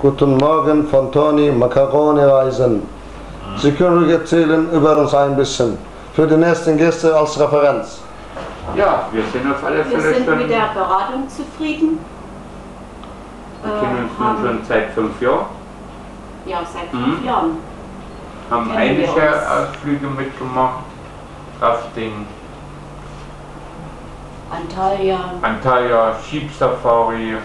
Guten Morgen von Toni Macaroni Reisen. Sie können ruhig erzählen über uns ein bisschen. Für die nächsten Gäste als Referenz. Ja, wir sind auf alle Fälle Wir sind schon. mit der Beratung zufrieden. Wir kennen uns nun schon seit 5 Jahren. Ja, seit 5 Jahren. Haben Kennen einige wir uns. Ausflüge mitgemacht. Rafting, Antalya, Jeep-Safari.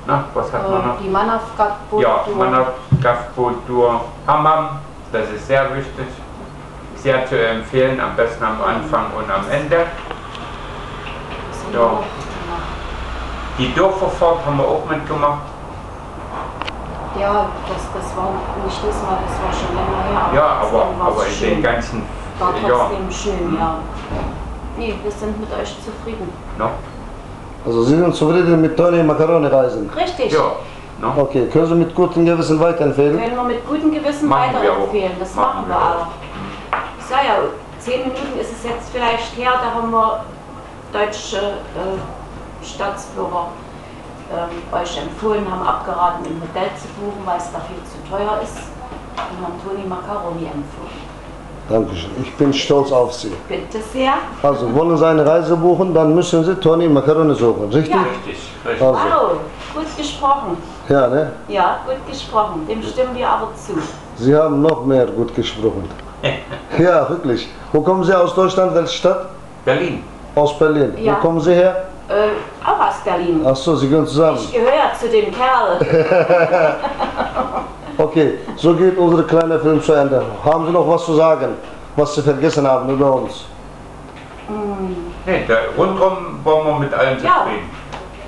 Na, was hat man noch? Die Manavgat-Boot. Ja, Manavgat-Boot-Tour. Hammam, das ist sehr wichtig. Sehr zu empfehlen, am besten am Anfang und am Ende. Ja. Die Dorffahrt haben wir auch mitgemacht. Ja, das war nicht diesmal, das war schon länger her. Ja, trotzdem war's aber in schön. den ganzen War ja. trotzdem schön, ja. Nee, wir sind mit euch zufrieden. No? Also Sie sind zufrieden mit Toni Macaroni Reisen? Richtig. Ja. No? Okay, können Sie mit gutem Gewissen weiterempfehlen? Können wir mit gutem Gewissen Machen wir auch. weiterempfehlen. Das machen wir auch. Ich sag ja, 10 Minuten ist es jetzt vielleicht her, da haben wir deutsche Staatsbürger euch empfohlen, haben abgeraten, im Hotel zu buchen, weil es da viel zu teuer ist. Und haben Toni Macaroni empfohlen. Dankeschön. Ich bin stolz auf Sie. Bitte sehr. Also, wollen Sie eine Reise buchen, dann müssen Sie Toni Macaroni suchen, richtig? Ja. Richtig, richtig. Also, Wow, gut gesprochen. ja, ne? Ja, gut gesprochen. Dem stimmen wir aber zu. Sie haben noch mehr gut gesprochen. Ja, wirklich. Wo kommen Sie aus Deutschland? Welche Stadt? Berlin. Aus Berlin. Ja. Wo kommen Sie her? Auch aus Berlin. Ach so, Sie gehören zusammen. Ich gehöre zu dem Kerl. Okay, so geht unser kleiner Film zu Ende. Haben Sie noch was zu sagen, was Sie vergessen haben über uns? Nee, rundherum waren wir mit allen Ja. zufrieden.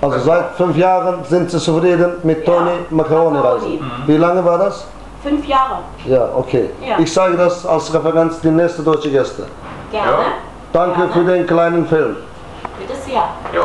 Also seit 5 Jahren sind Sie zufrieden mit Toni Macaroni Reisen. Wie lange war das? 5 Jahre. Ja, okay. Ja. Ich sage das als Referenz die nächste deutsche Gäste. Gerne. Ja. Danke Gerne. für den kleinen Film. Bitte sehr. Ja.